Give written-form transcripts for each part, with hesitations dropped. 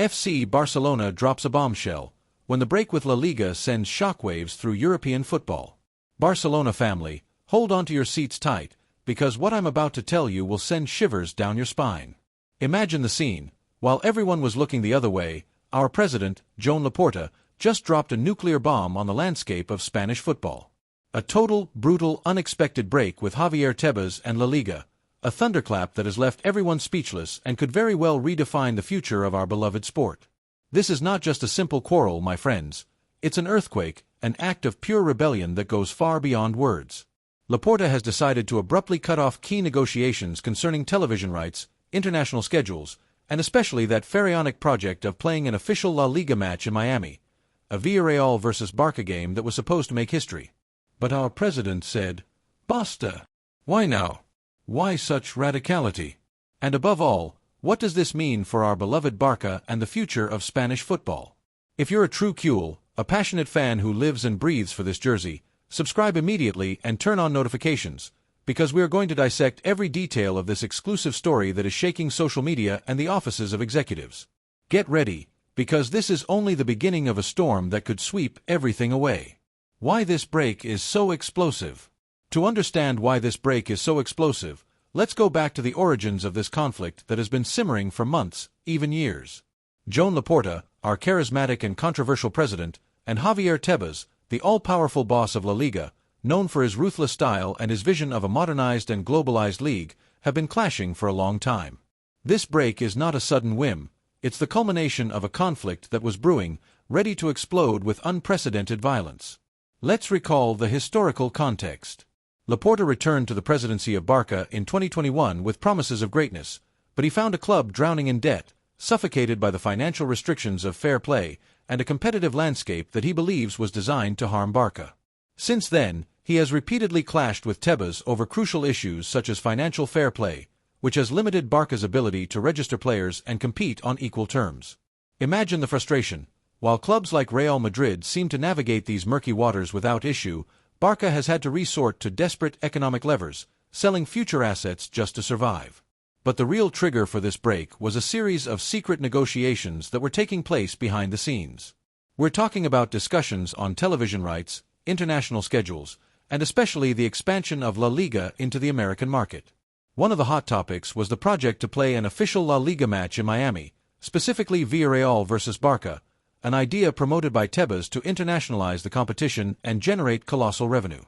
FC Barcelona drops a bombshell, when the break with La Liga sends shockwaves through European football. Barcelona family, hold on to your seats tight, because what I'm about to tell you will send shivers down your spine. Imagine the scene. While everyone was looking the other way, our president, Joan Laporta, just dropped a nuclear bomb on the landscape of Spanish football. A total, brutal, unexpected break with Javier Tebas and La Liga, a thunderclap that has left everyone speechless and could very well redefine the future of our beloved sport. This is not just a simple quarrel, my friends. It's an earthquake, an act of pure rebellion that goes far beyond words. Laporta has decided to abruptly cut off key negotiations concerning television rights, international schedules, and especially that pharaonic project of playing an official La Liga match in Miami, a Villarreal versus Barça game that was supposed to make history. But our president said, "Basta! Why now? Why such radicality? And above all, what does this mean for our beloved Barça and the future of Spanish football?" If you're a true Cule, a passionate fan who lives and breathes for this jersey, subscribe immediately and turn on notifications, because we are going to dissect every detail of this exclusive story that is shaking social media and the offices of executives. Get ready, because this is only the beginning of a storm that could sweep everything away. Why this break is so explosive? To understand why this break is so explosive, let's go back to the origins of this conflict that has been simmering for months, even years. Joan Laporta, our charismatic and controversial president, and Javier Tebas, the all-powerful boss of La Liga, known for his ruthless style and his vision of a modernized and globalized league, have been clashing for a long time. This break is not a sudden whim, it's the culmination of a conflict that was brewing, ready to explode with unprecedented violence. Let's recall the historical context. Laporta returned to the presidency of Barça in 2021 with promises of greatness, but he found a club drowning in debt, suffocated by the financial restrictions of fair play, and a competitive landscape that he believes was designed to harm Barça. Since then, he has repeatedly clashed with Tebas over crucial issues such as financial fair play, which has limited Barça's ability to register players and compete on equal terms. Imagine the frustration. While clubs like Real Madrid seem to navigate these murky waters without issue, Barça has had to resort to desperate economic levers, selling future assets just to survive. But the real trigger for this break was a series of secret negotiations that were taking place behind the scenes. We're talking about discussions on television rights, international schedules, and especially the expansion of La Liga into the American market. One of the hot topics was the project to play an official La Liga match in Miami, specifically Villarreal versus Barça, an idea promoted by Tebas to internationalize the competition and generate colossal revenue.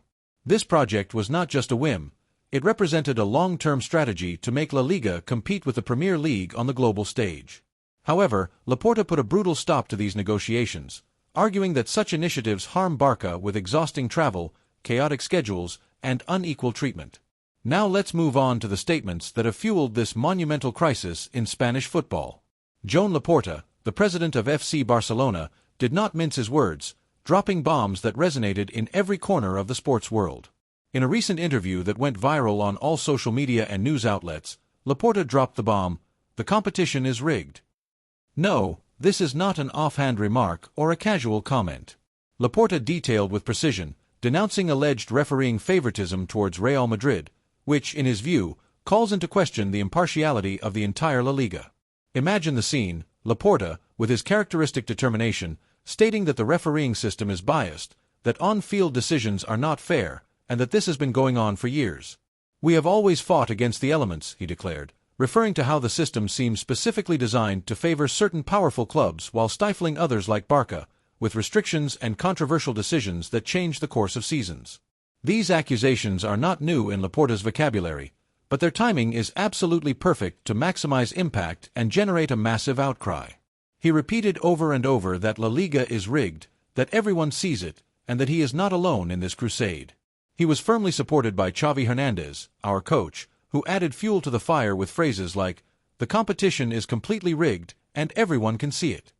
This project was not just a whim, it represented a long-term strategy to make La Liga compete with the Premier League on the global stage. However, Laporta put a brutal stop to these negotiations, arguing that such initiatives harm Barça with exhausting travel, chaotic schedules, and unequal treatment. Now let's move on to the statements that have fueled this monumental crisis in Spanish football. Joan Laporta, the president of FC Barcelona, did not mince his words, dropping bombs that resonated in every corner of the sports world. In a recent interview that went viral on all social media and news outlets, Laporta dropped the bomb, "The competition is rigged." No, this is not an offhand remark or a casual comment. Laporta detailed with precision, denouncing alleged refereeing favoritism towards Real Madrid, which, in his view, calls into question the impartiality of the entire La Liga. Imagine the scene, Laporta, with his characteristic determination, stating that the refereeing system is biased, that on-field decisions are not fair, and that this has been going on for years. "We have always fought against the elements," he declared, referring to how the system seems specifically designed to favor certain powerful clubs while stifling others like Barça, with restrictions and controversial decisions that change the course of seasons. These accusations are not new in Laporta's vocabulary, but their timing is absolutely perfect to maximize impact and generate a massive outcry. He repeated over and over that La Liga is rigged, that everyone sees it, and that he is not alone in this crusade. He was firmly supported by Xavi Hernandez, our coach, who added fuel to the fire with phrases like, "The competition is completely rigged, and everyone can see it."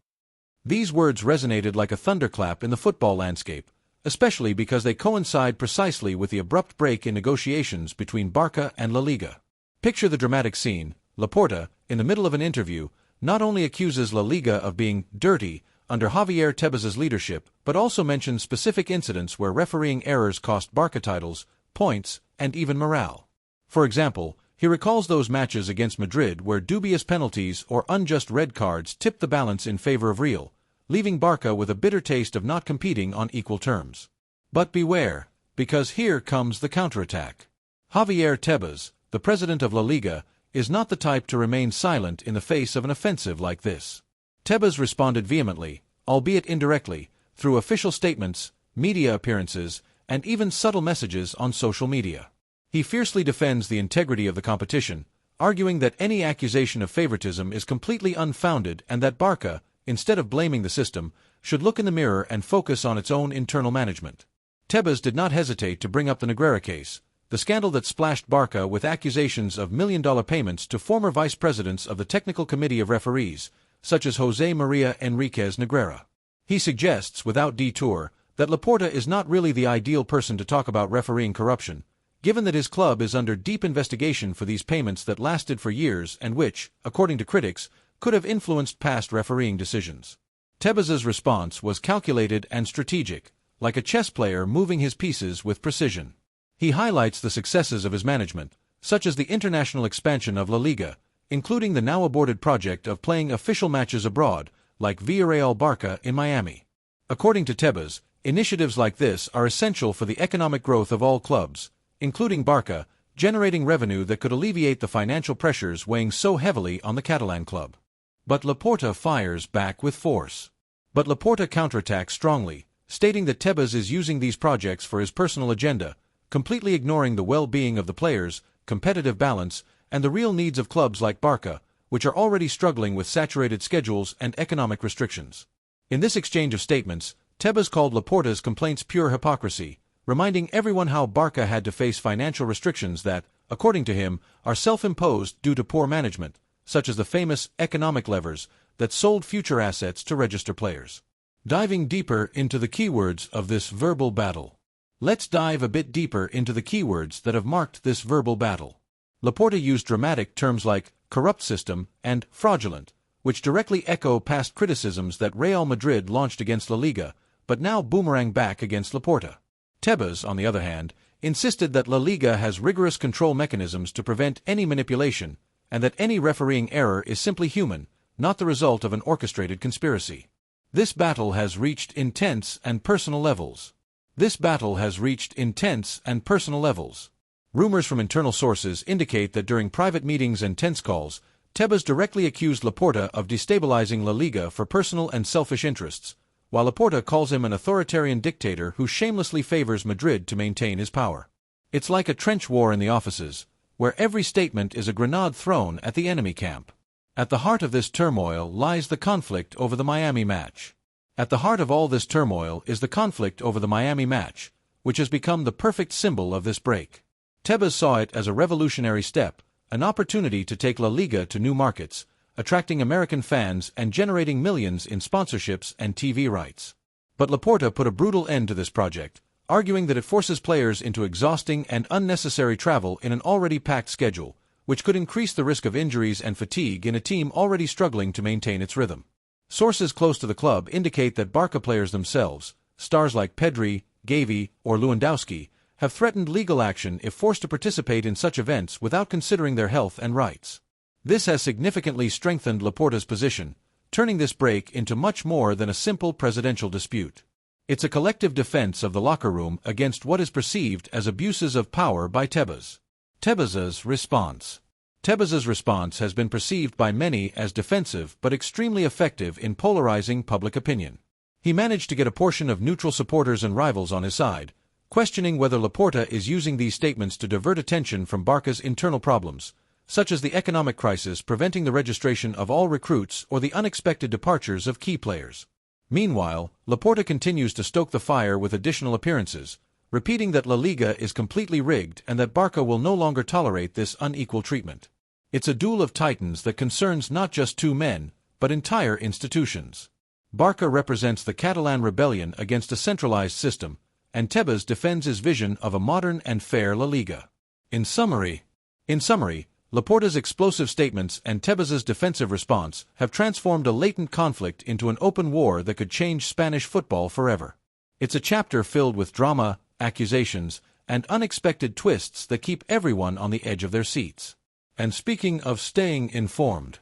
These words resonated like a thunderclap in the football landscape, especially because they coincide precisely with the abrupt break in negotiations between Barça and La Liga. Picture the dramatic scene. Laporta, in the middle of an interview, not only accuses La Liga of being dirty under Javier Tebas' leadership, but also mentions specific incidents where refereeing errors cost Barça titles, points, and even morale. For example, He recalls those matches against Madrid where dubious penalties or unjust red cards tipped the balance in favor of Real, leaving Barça with a bitter taste of not competing on equal terms. But beware, because here comes the counterattack. Javier Tebas, the president of La Liga, is not the type to remain silent in the face of an offensive like this. Tebas responded vehemently, albeit indirectly, through official statements, media appearances, and even subtle messages on social media. He fiercely defends the integrity of the competition, arguing that any accusation of favoritism is completely unfounded and that Barça, instead of blaming the system, should look in the mirror and focus on its own internal management. Tebas did not hesitate to bring up the Negreira case, the scandal that splashed Barça with accusations of million-dollar payments to former vice presidents of the Technical Committee of Referees, such as José María Enríquez Negreira. He suggests, without detour, that Laporta is not really the ideal person to talk about refereeing corruption, given that his club is under deep investigation for these payments that lasted for years and which, according to critics, could have influenced past refereeing decisions. Tebas's response was calculated and strategic, like a chess player moving his pieces with precision. He highlights the successes of his management, such as the international expansion of La Liga, including the now-aborted project of playing official matches abroad, like Villarreal-Barça in Miami. According to Tebas, initiatives like this are essential for the economic growth of all clubs, including Barça, generating revenue that could alleviate the financial pressures weighing so heavily on the Catalan club. But Laporta fires back with force. But Laporta counterattacks strongly, stating that Tebas is using these projects for his personal agenda, completely ignoring the well-being of the players, competitive balance, and the real needs of clubs like Barça, which are already struggling with saturated schedules and economic restrictions. In this exchange of statements, Tebas called Laporta's complaints pure hypocrisy, reminding everyone how Barça had to face financial restrictions that, according to him, are self-imposed due to poor management, such as the famous economic levers that sold future assets to register players. Diving deeper into the keywords of this verbal battle. Let's dive a bit deeper into the keywords that have marked this verbal battle. Laporta used dramatic terms like corrupt system and fraudulent, which directly echo past criticisms that Real Madrid launched against La Liga, but now boomerang back against Laporta. Tebas, on the other hand, insisted that La Liga has rigorous control mechanisms to prevent any manipulation, and that any refereeing error is simply human, not the result of an orchestrated conspiracy. This battle has reached intense and personal levels. Rumors from internal sources indicate that during private meetings and tense calls, Tebas directly accused Laporta of destabilizing La Liga for personal and selfish interests, while Laporta calls him an authoritarian dictator who shamelessly favors Madrid to maintain his power. It's like a trench war in the offices, where every statement is a grenade thrown at the enemy camp. At the heart of this turmoil lies the conflict over the Miami match. At the heart of all this turmoil is the conflict over the Miami match, which has become the perfect symbol of this break. Tebas saw it as a revolutionary step, an opportunity to take La Liga to new markets, attracting American fans and generating millions in sponsorships and TV rights. But Laporta put a brutal end to this project, arguing that it forces players into exhausting and unnecessary travel in an already packed schedule, which could increase the risk of injuries and fatigue in a team already struggling to maintain its rhythm. Sources close to the club indicate that Barça players themselves, stars like PEDRI, GAVI, or LEWANDOWSKI, have threatened legal action if forced to participate in such events without considering their health and rights. This has significantly strengthened Laporta's position, turning this break into much more than a simple presidential dispute. It's a collective defense of the locker room against what is perceived as abuses of power by Tebas. Tebas's response. Tebas's response has been perceived by many as defensive but extremely effective in polarizing public opinion. He managed to get a portion of neutral supporters and rivals on his side, questioning whether Laporta is using these statements to divert attention from Barça's internal problems, such as the economic crisis preventing the registration of all recruits or the unexpected departures of key players. Meanwhile, Laporta continues to stoke the fire with additional appearances, repeating that La Liga is completely rigged and that Barça will no longer tolerate this unequal treatment. It's a duel of titans that concerns not just two men, but entire institutions. Barça represents the Catalan rebellion against a centralized system, and Tebas defends his vision of a modern and fair La Liga. In summary, Laporta's explosive statements and Tebas's defensive response have transformed a latent conflict into an open war that could change Spanish football forever. It's a chapter filled with drama, accusations, and unexpected twists that keep everyone on the edge of their seats. And speaking of staying informed.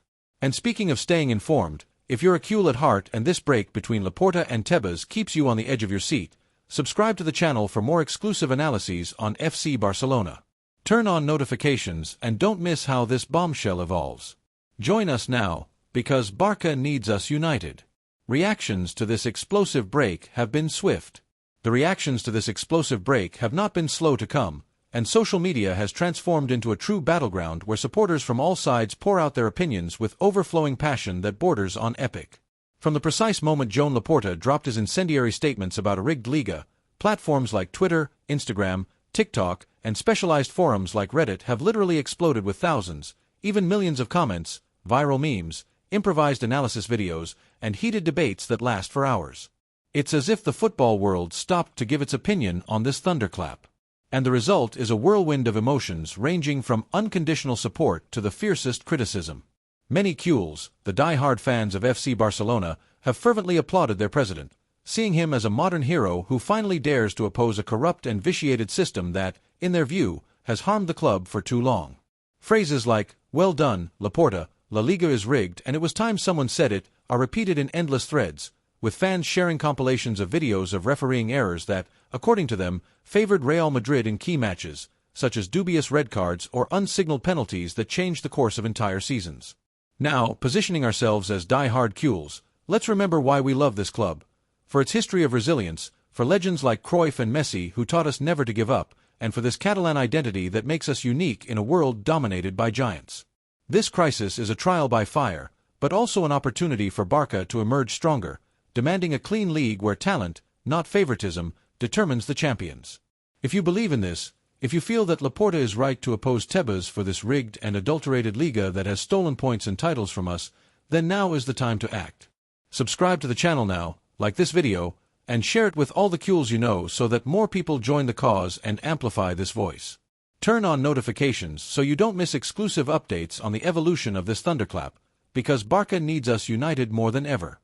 If you're a Cule at heart and this break between Laporta and Tebas keeps you on the edge of your seat, subscribe to the channel for more exclusive analyses on FC Barcelona. Turn on notifications and don't miss how this bombshell evolves. Join us now, because Barça needs us united. Reactions to this explosive break have been swift. The reactions to this explosive break have not been slow to come, and social media has transformed into a true battleground where supporters from all sides pour out their opinions with overflowing passion that borders on epic. From the precise moment Joan Laporta dropped his incendiary statements about a rigged Liga, platforms like Twitter, Instagram, TikTok, and specialized forums like Reddit have literally exploded with thousands, even millions of comments, viral memes, improvised analysis videos, and heated debates that last for hours. It's as if the football world stopped to give its opinion on this thunderclap. And the result is a whirlwind of emotions ranging from unconditional support to the fiercest criticism. Many Cules, the die-hard fans of FC Barcelona, have fervently applauded their president, seeing him as a modern hero who finally dares to oppose a corrupt and vitiated system that, in their view, has harmed the club for too long. Phrases like, "Well done, Laporta, La Liga is rigged and it was time someone said it," are repeated in endless threads, with fans sharing compilations of videos of refereeing errors that, according to them, favored Real Madrid in key matches, such as dubious red cards or unsignaled penalties that changed the course of entire seasons. Now, positioning ourselves as die-hard Cules, let's remember why we love this club. For its history of resilience, for legends like Cruyff and Messi who taught us never to give up, and for this Catalan identity that makes us unique in a world dominated by giants. This crisis is a trial by fire, but also an opportunity for Barça to emerge stronger, demanding a clean league where talent, not favoritism, determines the champions. If you believe in this, if you feel that Laporta is right to oppose Tebas for this rigged and adulterated Liga that has stolen points and titles from us, then now is the time to act. Subscribe to the channel now, like this video, and share it with all the Cules you know so that more people join the cause and amplify this voice. Turn on notifications so you don't miss exclusive updates on the evolution of this thunderclap, because Barça needs us united more than ever.